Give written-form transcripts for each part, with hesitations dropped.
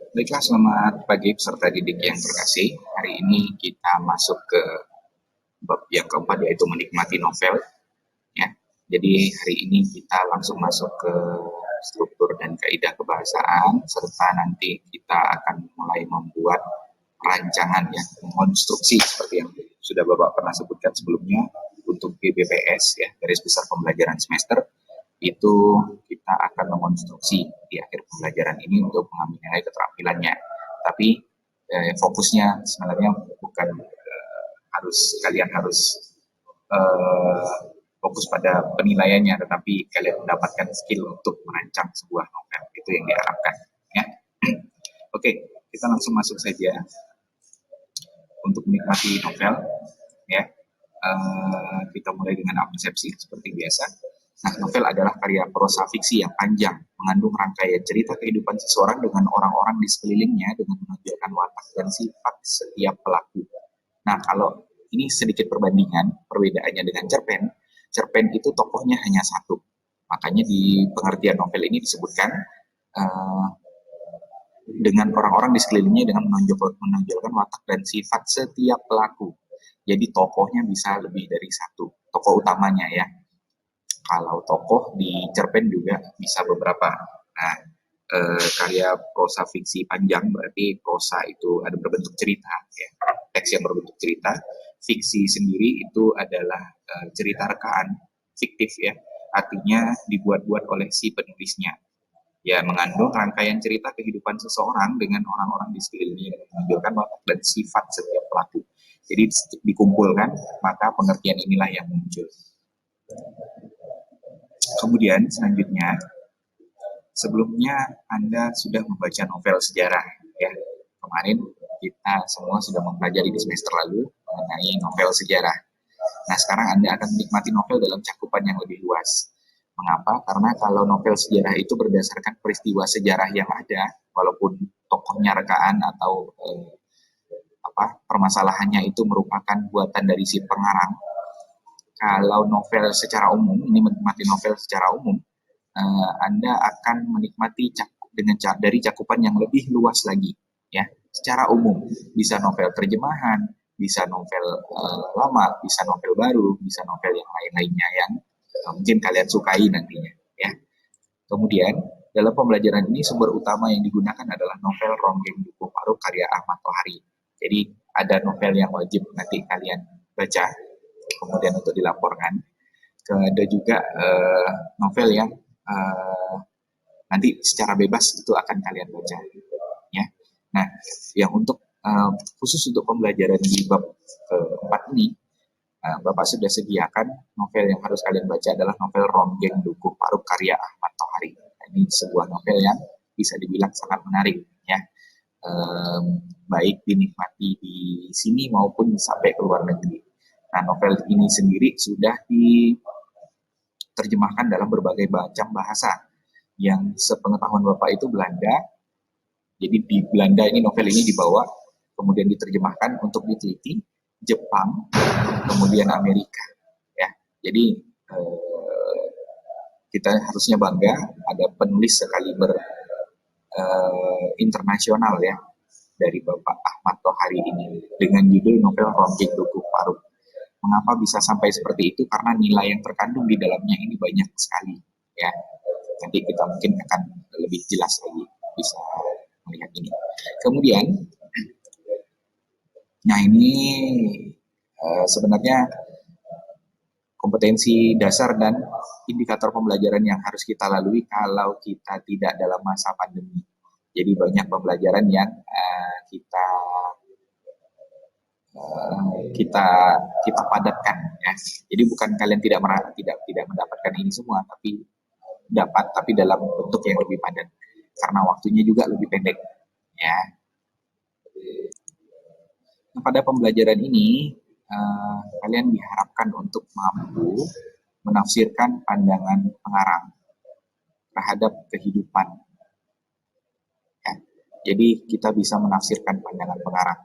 Baiklah, selamat pagi peserta didik yang terkasih. Hari ini kita masuk ke bab yang keempat, yaitu menikmati novel. Ya, jadi hari ini kita langsung masuk ke struktur dan kaidah kebahasaan, serta nanti kita akan mulai membuat rancangan, ya, konstruksi seperti yang sudah Bapak pernah sebutkan sebelumnya untuk GBPS, ya, garis besar pembelajaran semester. Itu kita akan mengonstruksi di akhir pembelajaran ini untuk mengambil nilai keterampilannya. Tapi fokusnya sebenarnya bukan kalian harus fokus pada penilaiannya, tetapi kalian mendapatkan skill untuk merancang sebuah novel. Itu yang diharapkan, ya. Oke, kita langsung masuk saja untuk menikmati novel, ya. Kita mulai dengan persepsi seperti biasa. Nah, novel adalah karya prosa fiksi yang panjang, mengandung rangkaian cerita kehidupan seseorang dengan orang-orang di sekelilingnya dengan menonjolkan watak dan sifat setiap pelaku. Nah, kalau ini sedikit perbedaannya dengan cerpen. Cerpen itu tokohnya hanya satu. Makanya di pengertian novel ini disebutkan dengan orang-orang di sekelilingnya dengan menonjolkan watak dan sifat setiap pelaku. Jadi tokohnya bisa lebih dari satu, tokoh utamanya, ya. Kalau tokoh di cerpen juga bisa beberapa. Nah, karya prosa fiksi panjang berarti prosa itu ada berbentuk cerita, ya. Teks yang berbentuk cerita. Fiksi sendiri itu adalah cerita rekaan fiktif, ya. Artinya dibuat-buat oleh si penulisnya. Ya, mengandung rangkaian cerita kehidupan seseorang dengan orang-orang di sekelilingnya, menunjukkan watak dan sifat setiap pelaku. Jadi dikumpulkan, maka pengertian inilah yang muncul. Kemudian selanjutnya, sebelumnya Anda sudah membaca novel sejarah, ya. Kemarin kita semua sudah mempelajari di semester lalu mengenai novel sejarah. Nah, sekarang Anda akan menikmati novel dalam cakupan yang lebih luas. Mengapa? Karena kalau novel sejarah itu berdasarkan peristiwa sejarah yang ada, walaupun tokohnya rekaan atau permasalahannya itu merupakan buatan dari si pengarang. Kalau novel secara umum, ini menikmati novel secara umum, Anda akan menikmati dari cakupan yang lebih luas lagi, ya. Secara umum, bisa novel terjemahan, bisa novel lama, bisa novel baru, bisa novel yang lain-lainnya yang mungkin kalian sukai nantinya, ya. Kemudian dalam pembelajaran ini sumber utama yang digunakan adalah novel Ronggeng Dukuh Paruk karya Ahmad Tohari. Jadi ada novel yang wajib nanti kalian baca, kemudian untuk dilaporkan. Ada juga novel yang nanti secara bebas itu akan kalian baca, ya. Nah, yang untuk khusus untuk pembelajaran di bab keempat ini, Bapak sudah sediakan novel yang harus kalian baca adalah novel Ronggeng Dukuh Paruk karya Ahmad Tohari. Nah, ini sebuah novel yang bisa dibilang sangat menarik, ya. Baik dinikmati di sini maupun sampai ke luar negeri. Nah, novel ini sendiri sudah diterjemahkan dalam berbagai macam bahasa. Yang sepengetahuan Bapak itu Belanda. Jadi di Belanda ini novel ini dibawa, kemudian diterjemahkan untuk diteliti, Jepang, kemudian Amerika, ya. Jadi kita harusnya bangga ada penulis sekaliber internasional, ya, dari Bapak Ahmad Tohari ini dengan judul novel Ronggeng Dukuh Paruk. Mengapa bisa sampai seperti itu? Karena nilai yang terkandung di dalamnya ini banyak sekali, ya. Nanti kita mungkin akan lebih jelas lagi bisa melihat ini. Kemudian, nah ini sebenarnya kompetensi dasar dan indikator pembelajaran yang harus kita lalui kalau kita tidak dalam masa pandemi. Jadi banyak pembelajaran yang kita padatkan, ya. Jadi bukan kalian tidak mendapatkan ini semua, tapi dapat, tapi dalam bentuk yang lebih padat karena waktunya juga lebih pendek, ya. Nah, pada pembelajaran ini kalian diharapkan untuk mampu menafsirkan pandangan pengarang terhadap kehidupan, ya. Jadi kita bisa menafsirkan pandangan pengarang.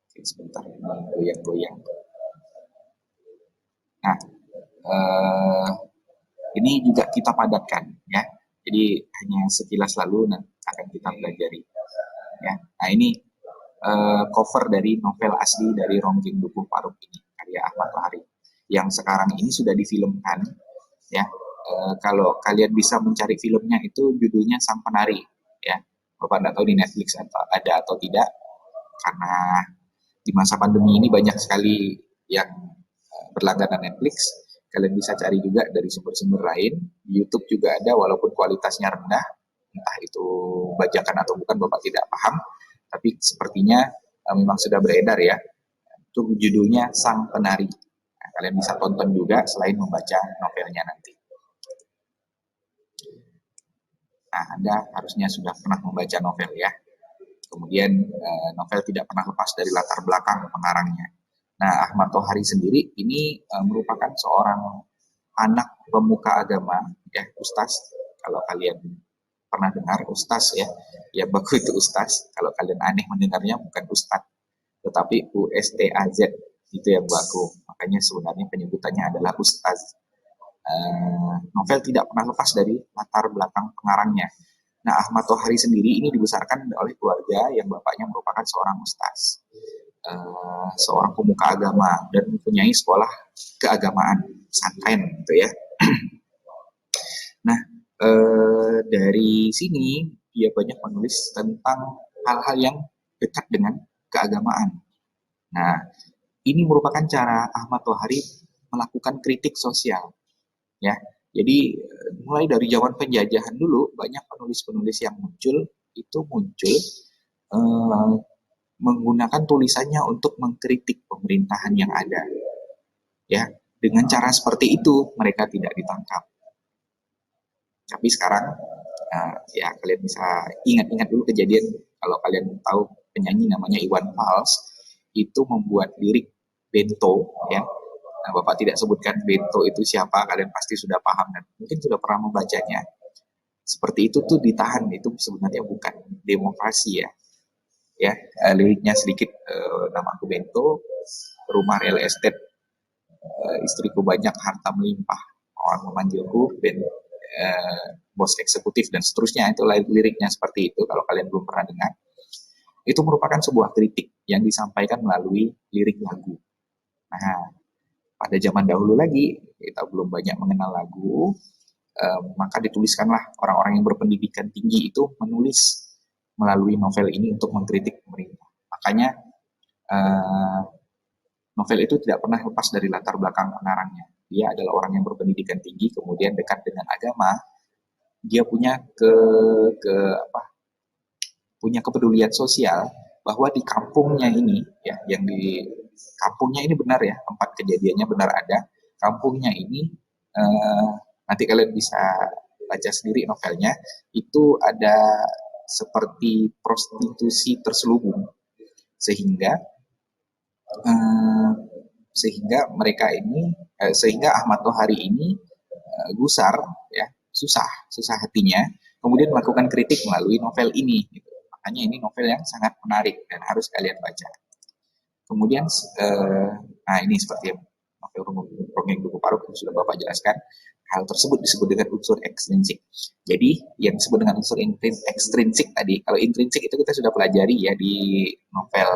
Oke, sebentar, goyang-goyang. Nah, ini juga kita padatkan ya. Jadi hanya sekilas lalu akan kita pelajari ya. Nah ini cover dari novel asli dari Ronggeng Dukuh Paruk ini, karya Ahmad Tohari, yang sekarang ini sudah difilmkan ya. Kalau kalian bisa mencari filmnya itu judulnya Sang Penari ya. Bapak nggak tahu di Netflix ada atau tidak, karena di masa pandemi ini banyak sekali yang berlangganan Netflix. Kalian bisa cari juga dari sumber-sumber lain. Di YouTube juga ada, walaupun kualitasnya rendah, entah itu bajakan atau bukan, Bapak tidak paham, tapi sepertinya memang sudah beredar ya. Itu judulnya Sang Penari. Nah, kalian bisa tonton juga selain membaca novelnya nanti. Nah, Anda harusnya sudah pernah membaca novel ya. Kemudian novel tidak pernah lepas dari latar belakang pengarangnya. Nah, Ahmad Tohari sendiri ini merupakan seorang anak pemuka agama, ya, ustaz. Kalau kalian pernah dengar ustaz ya, ya baku itu ustaz. Kalau kalian aneh mendengarnya bukan ustaz, tetapi USTAZ itu yang baku. Makanya sebenarnya penyebutannya adalah ustaz. Novel tidak pernah lepas dari latar belakang pengarangnya. Nah, Ahmad Tohari sendiri ini dibesarkan oleh keluarga yang bapaknya merupakan seorang ustaz, seorang pemuka agama, dan mempunyai sekolah keagamaan, pesantren gitu ya. Nah, dari sini dia banyak menulis tentang hal-hal yang dekat dengan keagamaan. Nah, ini merupakan cara Ahmad Tohari melakukan kritik sosial, ya. Jadi mulai dari zaman penjajahan dulu banyak penulis-penulis yang muncul eh, menggunakan tulisannya untuk mengkritik pemerintahan yang ada. Ya, dengan cara seperti itu mereka tidak ditangkap. Tapi sekarang ya kalian bisa ingat-ingat dulu kejadian, kalau kalian tahu penyanyi namanya Iwan Fals itu membuat lirik Bento ya. Nah, Bapak tidak sebutkan Bento itu siapa, kalian pasti sudah paham dan mungkin sudah pernah membacanya. Seperti itu tuh ditahan, itu sebenarnya bukan demokrasi ya. Ya, liriknya sedikit, nama aku Bento, rumah real estate, istriku banyak, harta melimpah, orang memanggilku bos eksekutif dan seterusnya. Itu liriknya seperti itu. Kalau kalian belum pernah dengar, itu merupakan sebuah kritik yang disampaikan melalui lirik lagu. Nah, pada zaman dahulu lagi kita belum banyak mengenal lagu, maka dituliskanlah orang-orang yang berpendidikan tinggi itu menulis melalui novel ini untuk mengkritik pemerintah. Makanya novel itu tidak pernah lepas dari latar belakang pengarangnya. Dia adalah orang yang berpendidikan tinggi, kemudian dekat dengan agama. Dia punya punya kepedulian sosial, bahwa di kampungnya ini ya, yang di kampungnya ini benar ya, tempat kejadiannya benar ada. Kampungnya ini nanti kalian bisa baca sendiri novelnya, itu ada seperti prostitusi terselubung, sehingga sehingga Ahmad Tohari ini gusar ya, susah hatinya, kemudian melakukan kritik melalui novel ini gitu. Makanya ini novel yang sangat menarik dan harus kalian baca. Kemudian nah ini seperti yang novel Ronggeng Dukuh Paruk yang sudah Bapak jelaskan, hal tersebut disebut dengan unsur ekstrinsik. Jadi yang disebut dengan unsur ekstrinsik tadi, kalau intrinsik itu kita sudah pelajari ya di novel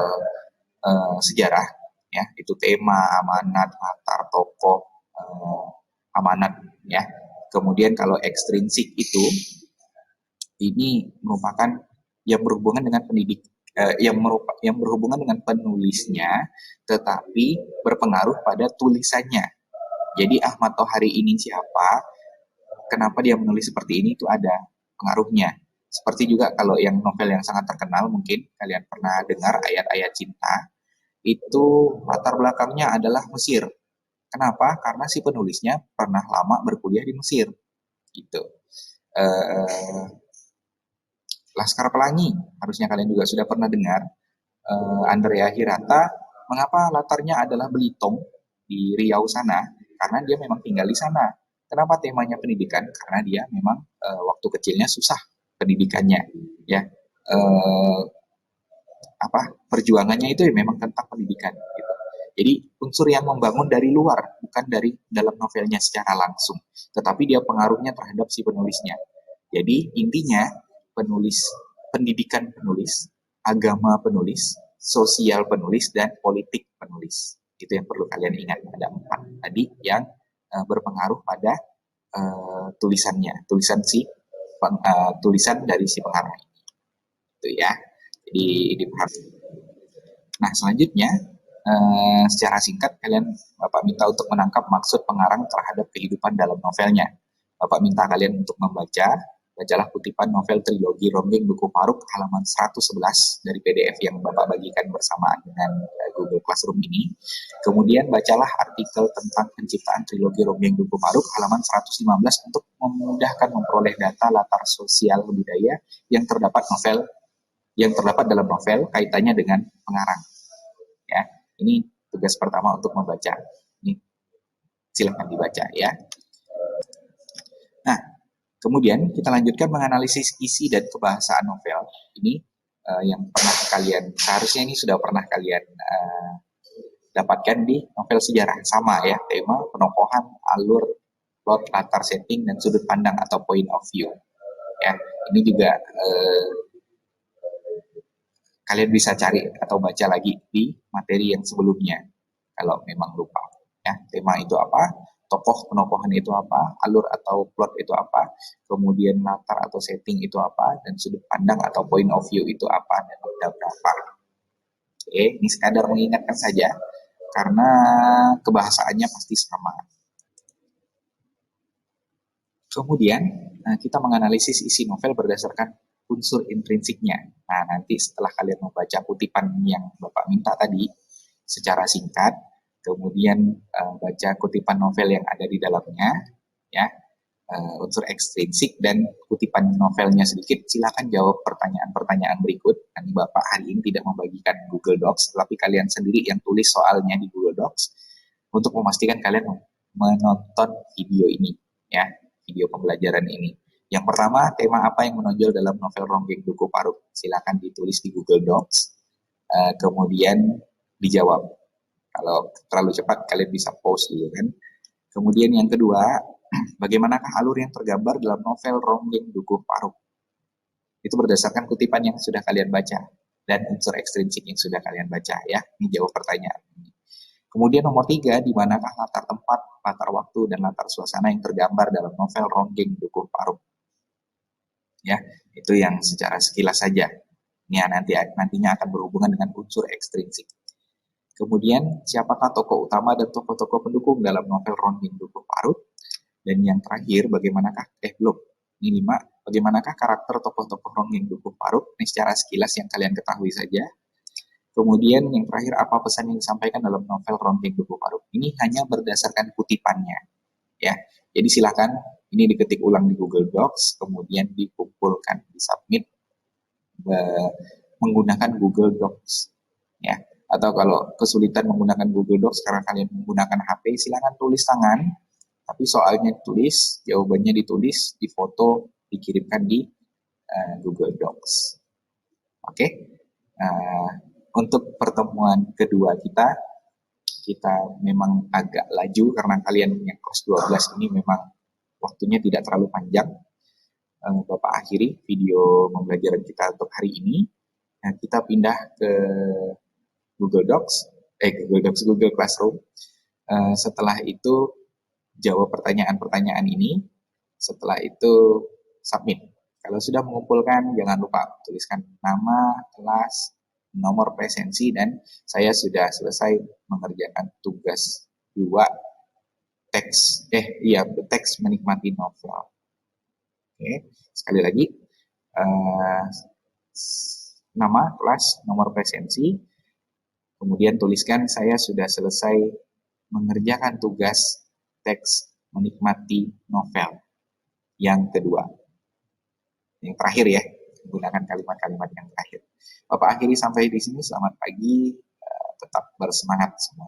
sejarah ya, itu tema, amanat, latar, tokoh, amanat ya. Kemudian kalau ekstrinsik itu ini merupakan yang berhubungan dengan yang berhubungan dengan penulisnya, tetapi berpengaruh pada tulisannya. Jadi Ahmad Tohari ini siapa, kenapa dia menulis seperti ini, itu ada pengaruhnya. Seperti juga kalau yang novel yang sangat terkenal, mungkin kalian pernah dengar Ayat-Ayat Cinta, itu latar belakangnya adalah Mesir. Kenapa? Karena si penulisnya pernah lama berkuliah di Mesir. Gitu. Laskar Pelangi, harusnya kalian juga sudah pernah dengar. Andrea Hirata, mengapa latarnya adalah Belitung di Riau sana? Karena dia memang tinggal di sana. Kenapa temanya pendidikan? Karena dia memang waktu kecilnya susah pendidikannya, ya. Perjuangannya itu memang tentang pendidikan. Gitu. Jadi unsur yang membangun dari luar, bukan dari dalam novelnya secara langsung, tetapi dia pengaruhnya terhadap si penulisnya. Jadi intinya penulis, pendidikan penulis, agama penulis, sosial penulis, dan politik penulis. Itu yang perlu kalian ingat. Ada 4 tadi yang berpengaruh pada tulisannya, tulisan dari si pengarang itu ya. Jadi dipahami. Nah selanjutnya secara singkat kalian Bapak minta untuk menangkap maksud pengarang terhadap kehidupan dalam novelnya. Bapak minta kalian untuk bacalah kutipan novel trilogi Ronggeng Dukuh Paruk halaman 111 dari PDF yang Bapak bagikan bersamaan dengan Google Classroom ini. Kemudian bacalah artikel tentang penciptaan trilogi Ronggeng Dukuh Paruk halaman 115 untuk memudahkan memperoleh data latar sosial budaya yang terdapat dalam novel kaitannya dengan pengarang. Ya, ini tugas pertama untuk membaca. Ini silakan dibaca ya. Nah, kemudian kita lanjutkan menganalisis isi dan kebahasaan novel. Ini yang pernah kalian, seharusnya ini sudah pernah kalian dapatkan di novel sejarah. Sama ya, tema, penokohan, alur, plot, latar, setting, dan sudut pandang atau point of view. Ya, ini juga kalian bisa cari atau baca lagi di materi yang sebelumnya kalau memang lupa. Ya, tema itu apa, tokoh penokohan itu apa, alur atau plot itu apa, kemudian latar atau setting itu apa, dan sudut pandang atau point of view itu apa, dan ada berapa. Oke, ini sekadar mengingatkan saja karena kebahasaannya pasti sama. Kemudian kita menganalisis isi novel berdasarkan unsur intrinsiknya. Nah, nanti setelah kalian membaca kutipan yang Bapak minta tadi secara singkat, kemudian baca kutipan novel yang ada di dalamnya, ya, unsur ekstrinsik dan kutipan novelnya sedikit, silakan jawab pertanyaan-pertanyaan berikut. Nanti Bapak hari ini tidak membagikan Google Docs, tapi kalian sendiri yang tulis soalnya di Google Docs untuk memastikan kalian menonton video ini, ya, video pembelajaran ini. Yang pertama, tema apa yang menonjol dalam novel Ronggeng Dukuh Paruk? Silakan ditulis di Google Docs, kemudian dijawab. Kalau terlalu cepat, kalian bisa pause dulu kan. Kemudian yang kedua, bagaimanakah alur yang tergambar dalam novel Ronggeng Dukuh Paruk? Itu berdasarkan kutipan yang sudah kalian baca dan unsur ekstrinsik yang sudah kalian baca ya. Ini jawab pertanyaan. Kemudian nomor 3, di manakah latar tempat, latar waktu, dan latar suasana yang tergambar dalam novel Ronggeng Dukuh Paruk? Ya, itu yang secara sekilas saja. Ini nantinya akan berhubungan dengan unsur ekstrinsik. Kemudian, siapakah tokoh utama dan tokoh-tokoh pendukung dalam novel Ronggeng Dukuh Paruk? Dan yang terakhir, ini 5, bagaimanakah karakter tokoh-tokoh Ronggeng Dukuh Paruk? Ini secara sekilas yang kalian ketahui saja. Kemudian yang terakhir, apa pesan yang disampaikan dalam novel Ronggeng Dukuh Paruk? Ini hanya berdasarkan kutipannya. Ya, jadi silakan ini diketik ulang di Google Docs, kemudian dikumpulkan, disubmit menggunakan Google Docs. Ya, atau kalau kesulitan menggunakan Google Docs karena kalian menggunakan HP, silakan tulis tangan, tapi soalnya ditulis, jawabannya ditulis, difoto, dikirimkan di Google Docs. Oke, untuk pertemuan kedua kita memang agak laju karena kalian yang kelas 12 ini memang waktunya tidak terlalu panjang. Bapak akhiri video pembelajaran kita untuk hari ini. Nah, kita pindah ke Google Classroom. Setelah itu jawab pertanyaan-pertanyaan ini. Setelah itu submit. Kalau sudah mengumpulkan, jangan lupa tuliskan nama, kelas, nomor presensi, dan saya sudah selesai mengerjakan tugas 2 teks menikmati novel. Oke, sekali lagi nama, kelas, nomor presensi, kemudian tuliskan saya sudah selesai mengerjakan tugas teks menikmati novel yang kedua. Yang terakhir ya, gunakan kalimat-kalimat yang terakhir. Bapak akhiri sampai di sini. Selamat pagi, tetap bersemangat semua.